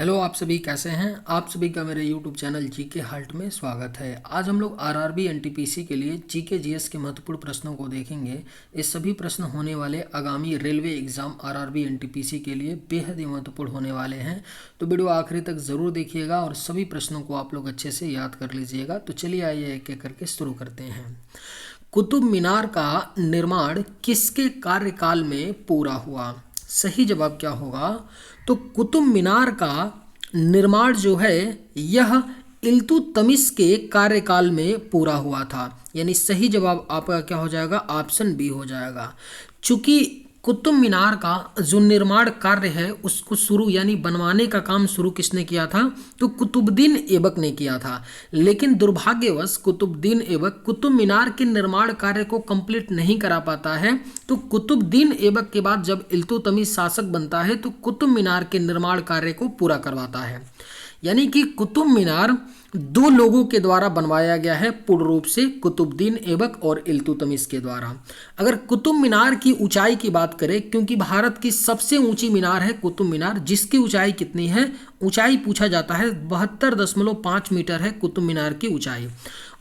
Hello, आप सभी कैसे हैं। आप सभी का मेरे यूट्यूब चैनल जीके हाल्ट में स्वागत है। आज हम लोग आरआरबी एनटीपीसी के लिए जीके जीएस के महत्वपूर्ण प्रश्नों को देखेंगे। ये सभी प्रश्न होने वाले आगामी रेलवे एग्जाम आरआरबी एनटीपीसी के लिए बेहद ही महत्वपूर्ण होने वाले हैं। तो वीडियो आखिरी तक ज़रूर देखिएगा और सभी प्रश्नों को आप लोग अच्छे से याद कर लीजिएगा। तो चलिए आइए एक एक करके शुरू करते हैं। कुतुब मीनार का निर्माण किसके कार्यकाल में पूरा हुआ? सही जवाब क्या होगा? तो कुतुब मीनार का निर्माण जो है यह इल्तुतमिश के कार्यकाल में पूरा हुआ था। यानी सही जवाब आपका क्या हो जाएगा? ऑप्शन बी हो जाएगा। चूंकि कुतुब मीनार का जो निर्माण कार्य है उसको शुरू यानी बनवाने का काम शुरू किसने किया था? तो कुतुबुद्दीन ऐबक ने किया था। लेकिन दुर्भाग्यवश कुतुबुद्दीन ऐबक कुतुब मीनार के निर्माण कार्य को कंप्लीट नहीं करा पाता है। तो कुतुबुद्दीन ऐबक के बाद जब इल्तुतमिश शासक बनता है तो कुतुब मीनार के निर्माण कार्य को पूरा करवाता है। यानी कि कुतुब मीनार दो लोगों के द्वारा बनवाया गया है पूर्ण रूप से, कुतुबुद्दीन ऐबक और इल्तुतमिश के द्वारा। अगर कुतुब मीनार की ऊंचाई की बात करें, क्योंकि भारत की सबसे ऊंची मीनार है कुतुब मीनार, जिसकी ऊंचाई कितनी है? ऊंचाई पूछा जाता है 72.5 मीटर है कुतुब मीनार की ऊंचाई।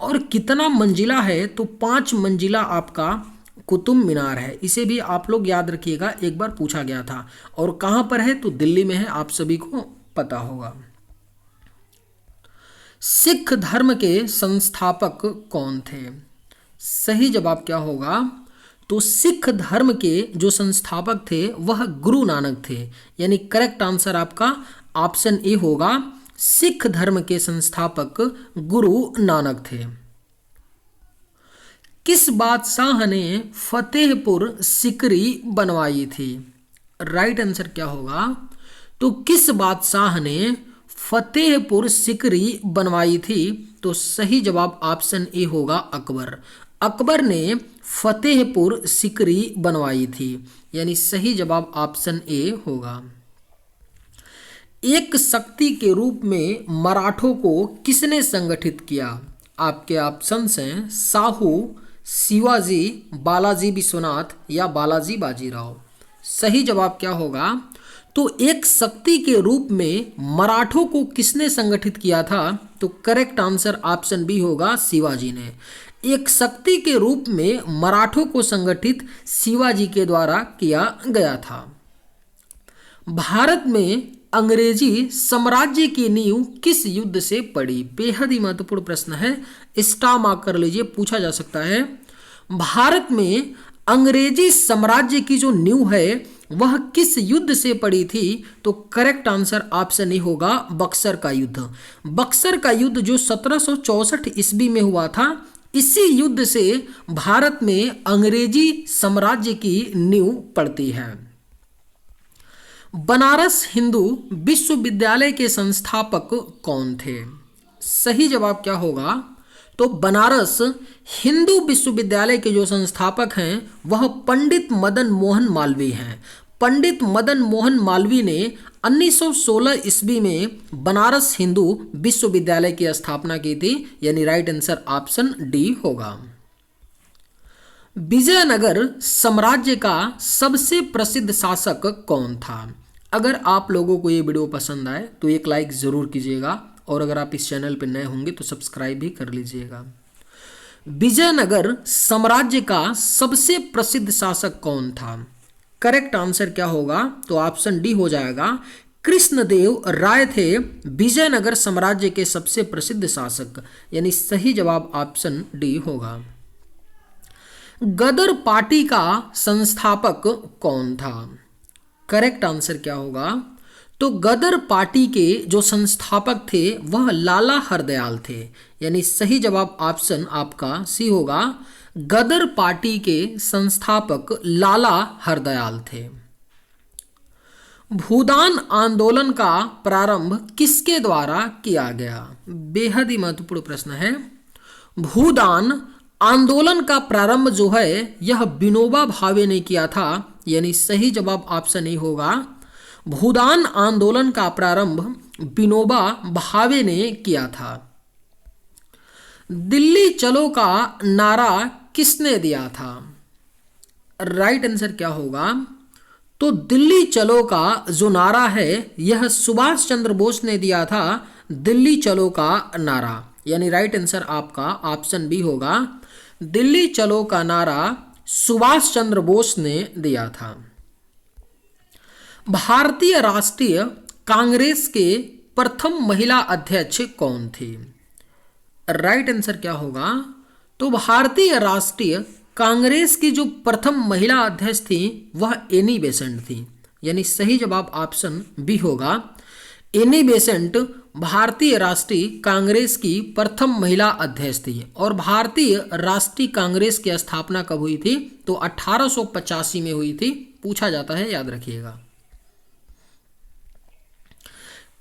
और कितना मंजिला है? तो 5 मंजिला आपका कुतुब मीनार है। इसे भी आप लोग याद रखिएगा, एक बार पूछा गया था। और कहाँ पर है? तो दिल्ली में है, आप सभी को पता होगा। सिख धर्म के संस्थापक कौन थे? सही जवाब क्या होगा? तो सिख धर्म के जो संस्थापक थे वह गुरु नानक थे। यानी करेक्ट आंसर आपका ऑप्शन ए होगा। सिख धर्म के संस्थापक गुरु नानक थे। किस बादशाह ने फतेहपुर सिकरी बनवाई थी? राइट आंसर क्या होगा? तो किस बादशाह ने फतेहपुर सिकरी बनवाई थी? तो सही जवाब ऑप्शन ए होगा अकबर। अकबर ने फतेहपुर सिकरी बनवाई थी। यानी सही जवाब ऑप्शन ए होगा। एक शक्ति के रूप में मराठों को किसने संगठित किया? आपके ऑप्शंस हैं शाहू, शिवाजी, बालाजी विश्वनाथ या बालाजी बाजीराव। सही जवाब क्या होगा? तो एक शक्ति के रूप में मराठों को किसने संगठित किया था? तो करेक्ट आंसर ऑप्शन बी होगा, शिवाजी ने। एक शक्ति के रूप में मराठों को संगठित शिवाजी के द्वारा किया गया था। भारत में अंग्रेजी साम्राज्य की नींव किस युद्ध से पड़ी? बेहद ही महत्वपूर्ण प्रश्न है, स्टार मार्क कर लीजिए, पूछा जा सकता है। भारत में अंग्रेजी साम्राज्य की जो नींव है वह किस युद्ध से पड़ी थी? तो करेक्ट आंसर ऑप्शन ए होगा, बक्सर का युद्ध। बक्सर का युद्ध जो 1764 ईस्वी में हुआ था, इसी युद्ध से भारत में अंग्रेजी साम्राज्य की नींव पड़ती है। बनारस हिंदू विश्वविद्यालय के संस्थापक कौन थे? सही जवाब क्या होगा? तो बनारस हिंदू विश्वविद्यालय के जो संस्थापक हैं वह पंडित मदन मोहन मालवीय हैं। पंडित मदन मोहन मालवीय ने 1916 ईस्वी में बनारस हिंदू विश्वविद्यालय की स्थापना की थी। यानी राइट आंसर ऑप्शन डी होगा। विजयनगर साम्राज्य का सबसे प्रसिद्ध शासक कौन था? अगर आप लोगों को ये वीडियो पसंद आए तो एक लाइक ज़रूर कीजिएगा, और अगर आप इस चैनल पर नए होंगे तो सब्सक्राइब भी कर लीजिएगा। विजयनगर साम्राज्य का सबसे प्रसिद्ध शासक कौन था? करेक्ट आंसर क्या होगा? तो ऑप्शन डी हो जाएगा, कृष्णदेव राय थे विजयनगर साम्राज्य के सबसे प्रसिद्ध शासक। यानी सही जवाब ऑप्शन डी होगा। गदर पार्टी का संस्थापक कौन था? करेक्ट आंसर क्या होगा? तो गदर पार्टी के जो संस्थापक थे वह लाला हरदयाल थे। यानी सही जवाब ऑप्शन आपका सी होगा, गदर पार्टी के संस्थापक लाला हरदयाल थे। भूदान आंदोलन का प्रारंभ किसके द्वारा किया गया? बेहद ही महत्वपूर्ण प्रश्न है। भूदान आंदोलन का प्रारंभ जो है यह विनोबा भावे ने किया था। यानी सही जवाब ऑप्शन ए होगा, भूदान आंदोलन का प्रारंभ विनोबा भावे ने किया था। दिल्ली चलो का नारा किसने दिया था? राइट आंसर क्या होगा? तो दिल्ली चलो का जो नारा है यह सुभाष चंद्र बोस ने दिया था, दिल्ली चलो का नारा। यानी राइट आंसर आपका ऑप्शन बी होगा, दिल्ली चलो का नारा सुभाष चंद्र बोस ने दिया था। भारतीय राष्ट्रीय कांग्रेस के प्रथम महिला अध्यक्ष कौन थी? राइट आंसर क्या होगा? तो भारतीय राष्ट्रीय कांग्रेस की जो प्रथम महिला अध्यक्ष थी वह एनी बेसेंट थी। यानी सही जवाब ऑप्शन बी होगा, एनी बेसेंट भारतीय राष्ट्रीय कांग्रेस की प्रथम महिला अध्यक्ष थी। और भारतीय राष्ट्रीय कांग्रेस की स्थापना कब हुई थी? तो 1885 में हुई थी, पूछा जाता है, याद रखिएगा।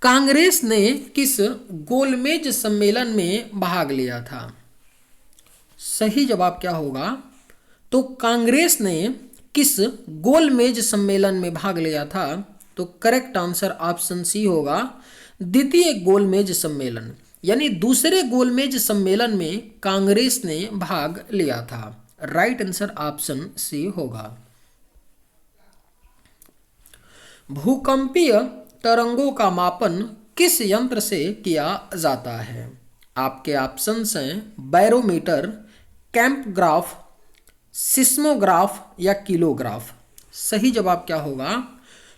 कांग्रेस ने किस गोलमेज सम्मेलन में भाग लिया था? सही जवाब क्या होगा? तो कांग्रेस ने किस गोलमेज सम्मेलन में भाग लिया था? तो करेक्ट आंसर ऑप्शन सी होगा, द्वितीय गोलमेज सम्मेलन। यानी दूसरे गोलमेज सम्मेलन में कांग्रेस ने भाग लिया था। राइट आंसर ऑप्शन सी होगा। भूकंपीय तरंगों का मापन किस यंत्र से किया जाता है? आपके ऑप्शंस हैं बैरोमीटर, कैम्पग्राफ, सिस्मोग्राफ या किलोग्राफ। सही जवाब क्या होगा?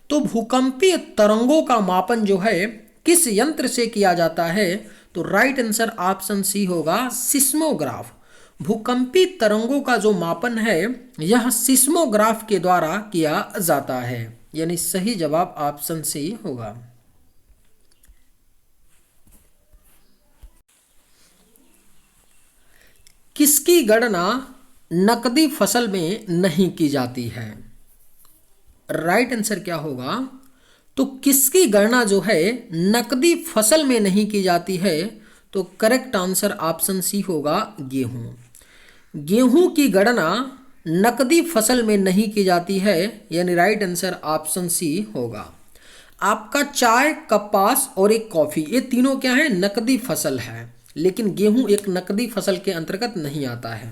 तो भूकंपीय तरंगों का मापन जो है किस यंत्र से किया जाता है? तो राइट आंसर ऑप्शन सी होगा, सिस्मोग्राफ। भूकंपीय तरंगों का जो मापन है यह सिस्मोग्राफ के द्वारा किया जाता है। यानी सही जवाब ऑप्शन सी होगा। किसकी गणना नकदी फसल में नहीं की जाती है? राइट आंसर क्या होगा? तो किसकी गणना जो है नकदी फसल में नहीं की जाती है? तो करेक्ट आंसर ऑप्शन सी होगा, गेहूं। गेहूं की गणना नकदी फसल में नहीं की जाती है। यानी राइट आंसर ऑप्शन सी होगा। आपका चाय, कपास और एक कॉफी, ये तीनों क्या है? नकदी फसल है, लेकिन गेहूं एक नकदी फसल के अंतर्गत नहीं आता है।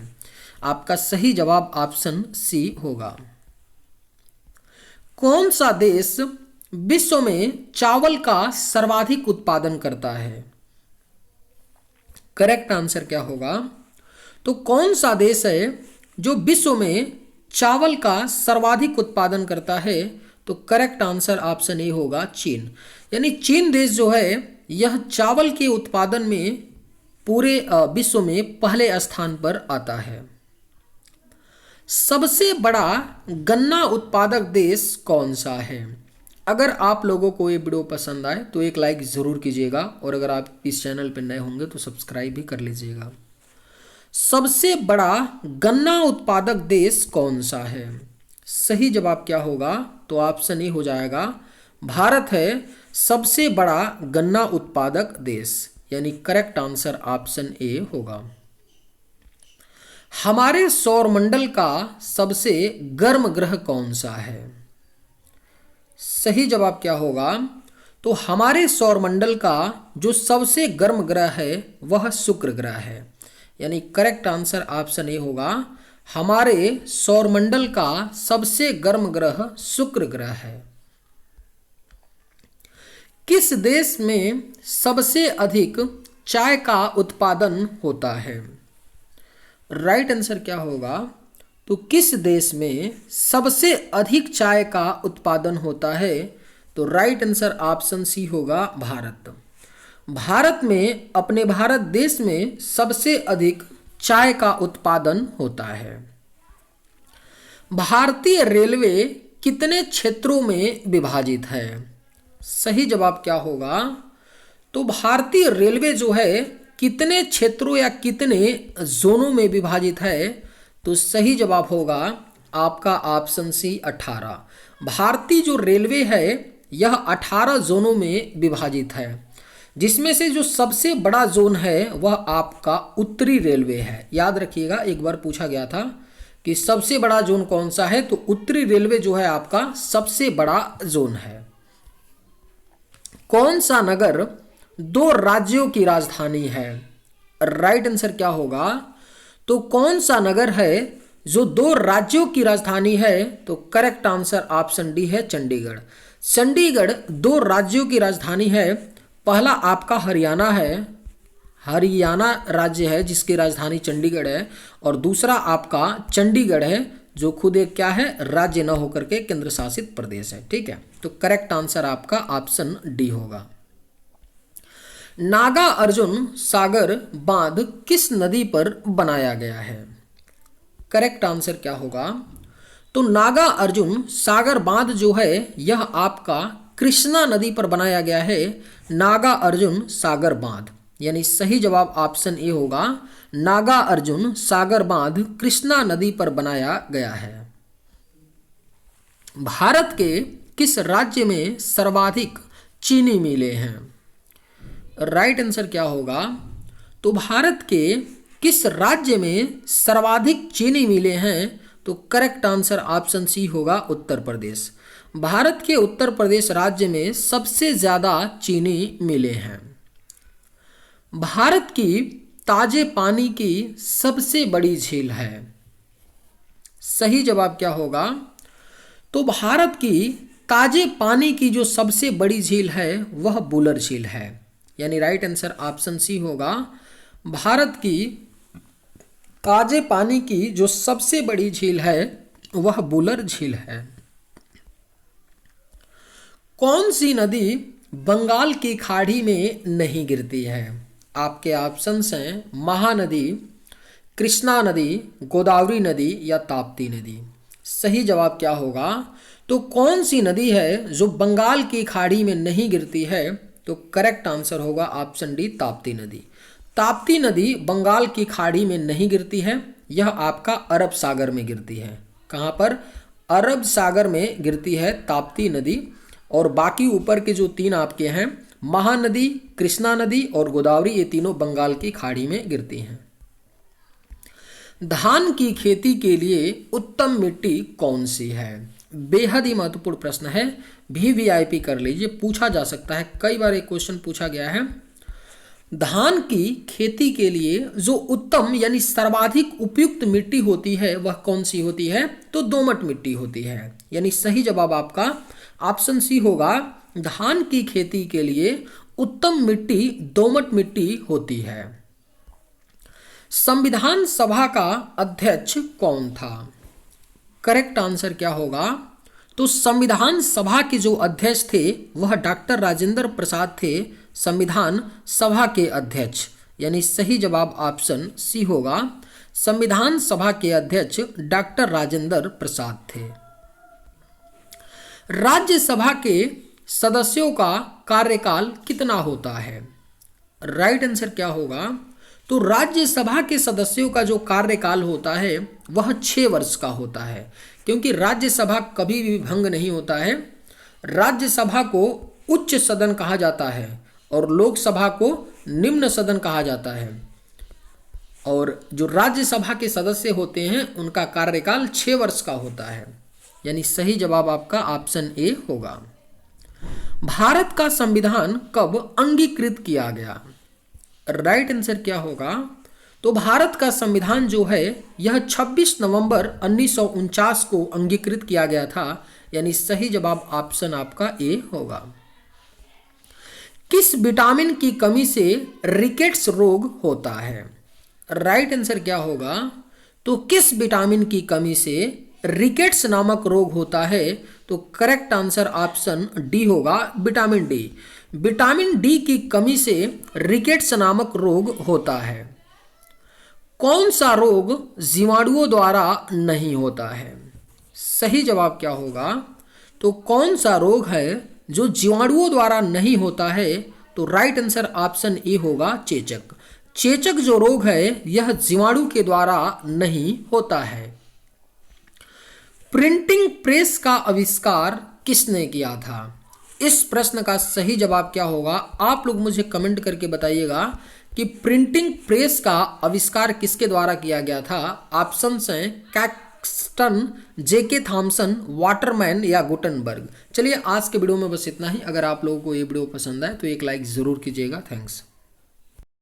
आपका सही जवाब ऑप्शन सी होगा। कौन सा देश विश्व में चावल का सर्वाधिक उत्पादन करता है? करेक्ट आंसर क्या होगा? तो कौन सा देश है जो विश्व में चावल का सर्वाधिक उत्पादन करता है? तो करेक्ट आंसर ऑप्शन ए होगा, चीन। यानी चीन देश जो है यह चावल के उत्पादन में पूरे विश्व में पहले स्थान पर आता है। सबसे बड़ा गन्ना उत्पादक देश कौन सा है? अगर आप लोगों को ये वीडियो पसंद आए तो एक लाइक ज़रूर कीजिएगा, और अगर आप इस चैनल पर नए होंगे तो सब्सक्राइब भी कर लीजिएगा। सबसे बड़ा गन्ना उत्पादक देश कौन सा है? सही जवाब क्या होगा? तो ऑप्शन ए हो जाएगा, भारत है सबसे बड़ा गन्ना उत्पादक देश। यानी करेक्ट आंसर ऑप्शन ए होगा। हमारे सौरमंडल का सबसे गर्म ग्रह कौन सा है? सही जवाब क्या होगा? तो हमारे सौरमंडल का जो सबसे गर्म ग्रह है वह शुक्र ग्रह है। यानी करेक्ट आंसर ऑप्शन ए होगा, हमारे सौरमंडल का सबसे गर्म ग्रह शुक्र ग्रह है। किस देश में सबसे अधिक चाय का उत्पादन होता है? राइट आंसर क्या होगा? तो किस देश में सबसे अधिक चाय का उत्पादन होता है? तो राइट आंसर ऑप्शन सी होगा, भारत। भारत में, अपने भारत देश में सबसे अधिक चाय का उत्पादन होता है। भारतीय रेलवे कितने क्षेत्रों में विभाजित है? सही जवाब क्या होगा? तो भारतीय रेलवे जो है कितने क्षेत्रों या कितने जोनों में विभाजित है? तो सही जवाब होगा आपका ऑप्शन सी, 18। भारतीय जो रेलवे है यह 18 जोनों में विभाजित है, जिसमें से जो सबसे बड़ा जोन है वह आपका उत्तरी रेलवे है। याद रखिएगा, एक बार पूछा गया था कि सबसे बड़ा जोन कौन सा है, तो उत्तरी रेलवे जो है आपका सबसे बड़ा जोन है। कौन सा नगर 2 राज्यों की राजधानी है? राइट आंसर क्या होगा? तो कौन सा नगर है जो 2 राज्यों की राजधानी है? तो करेक्ट आंसर ऑप्शन डी है चंडीगढ़। चंडीगढ़ 2 राज्यों की राजधानी है। पहला आपका हरियाणा है, हरियाणा राज्य है जिसकी राजधानी चंडीगढ़ है, और दूसरा आपका चंडीगढ़ है जो खुद एक क्या है, राज्य न होकर के केंद्र शासित प्रदेश है। ठीक है, तो करेक्ट आंसर आपका ऑप्शन डी होगा। नागा अर्जुन सागर बांध किस नदी पर बनाया गया है? करेक्ट आंसर क्या होगा? तो नागा अर्जुन सागर बांध जो है यह आपका कृष्णा नदी पर बनाया गया है। नागा अर्जुन सागर बांध, यानी सही जवाब ऑप्शन ए होगा। नागा अर्जुन सागर बांध कृष्णा नदी पर बनाया गया है। भारत के किस राज्य में सर्वाधिक चीनी मिलें हैं? राइट आंसर क्या होगा? तो भारत के किस राज्य में सर्वाधिक चीनी मिलें हैं? तो करेक्ट आंसर ऑप्शन सी होगा उत्तर प्रदेश। भारत के उत्तर प्रदेश राज्य में सबसे ज्यादा चीनी मिलें हैं। भारत की ताजे पानी की सबसे बड़ी झील है? सही जवाब क्या होगा? तो भारत की ताजे पानी की जो सबसे बड़ी झील है वह बुलर झील है, यानी राइट आंसर ऑप्शन सी होगा। भारत की ताजे पानी की जो सबसे बड़ी झील है वह बुलर झील है। कौन सी नदी बंगाल की खाड़ी में नहीं गिरती है? आपके ऑप्शंस हैं महानदी, कृष्णा नदी, गोदावरी नदी या ताप्ती नदी। सही जवाब क्या होगा? तो कौन सी नदी है जो बंगाल की खाड़ी में नहीं गिरती है? तो करेक्ट आंसर होगा ऑप्शन डी ताप्ती नदी। ताप्ती नदी बंगाल की खाड़ी में नहीं गिरती है, यह आपका अरब सागर में गिरती है। कहाँ पर? अरब सागर में गिरती है ताप्ती नदी, और बाकी ऊपर के जो 3 आपके हैं महानदी, कृष्णा नदी और गोदावरी, ये तीनों बंगाल की खाड़ी में गिरती हैं। धान की खेती के लिए उत्तम मिट्टी कौन सी है? बेहद ही महत्वपूर्ण प्रश्न है, वीवीआईपी कर लीजिए, पूछा जा सकता है, कई बार एक क्वेश्चन पूछा गया है। धान की खेती के लिए जो उत्तम यानी सर्वाधिक उपयुक्त मिट्टी होती है वह कौन सी होती है? तो दोमट मिट्टी होती है, यानी सही जवाब आपका ऑप्शन सी होगा। धान की खेती के लिए उत्तम मिट्टी दोमट मिट्टी होती है। संविधान सभा का अध्यक्ष कौन था? करेक्ट आंसर क्या होगा? तो संविधान सभा के जो अध्यक्ष थे वह डॉक्टर राजेंद्र प्रसाद थे, संविधान सभा के अध्यक्ष, यानी सही जवाब ऑप्शन सी होगा। संविधान सभा के अध्यक्ष डॉक्टर राजेंद्र प्रसाद थे। राज्यसभा के सदस्यों का कार्यकाल कितना होता है? राइट आंसर क्या होगा? तो राज्यसभा के सदस्यों का जो कार्यकाल होता है वह 6 वर्ष का होता है, क्योंकि राज्यसभा कभी भी भंग नहीं होता है। राज्यसभा को उच्च सदन कहा जाता है और लोकसभा को निम्न सदन कहा जाता है, और जो राज्यसभा के सदस्य होते हैं उनका कार्यकाल 6 वर्ष का होता है, यानी सही जवाब आपका ऑप्शन ए होगा। भारत का संविधान कब अंगीकृत किया गया? राइट आंसर क्या होगा? तो भारत का संविधान जो है यह 26 नवंबर 1949 को अंगीकृत किया गया था, यानी सही जवाब ऑप्शन आपका ए होगा। किस विटामिन की कमी से रिकेट्स रोग होता है? राइट आंसर क्या होगा? तो किस विटामिन की कमी से रिकेट्स नामक रोग होता है? तो करेक्ट आंसर ऑप्शन डी होगा, विटामिन डी। विटामिन डी की कमी से रिकेट्स नामक रोग होता है। कौन सा रोग जीवाणुओं द्वारा नहीं होता है? सही जवाब क्या होगा? तो कौन सा रोग है जो जीवाणुओं द्वारा नहीं होता है? तो राइट आंसर ऑप्शन ए होगा, चेचक। चेचक जो रोग है यह जीवाणु के द्वारा नहीं होता है। प्रिंटिंग प्रेस का आविष्कार किसने किया था? इस प्रश्न का सही जवाब क्या होगा? आप लोग मुझे कमेंट करके बताइएगा कि प्रिंटिंग प्रेस का आविष्कार किसके द्वारा किया गया था। ऑप्शंस हैं कैक्सटन, जेके थॉमसन, वाटरमैन या गुटनबर्ग। चलिए आज के वीडियो में बस इतना ही। अगर आप लोगों को ये वीडियो पसंद आए तो एक लाइक ज़रूर कीजिएगा। थैंक्स।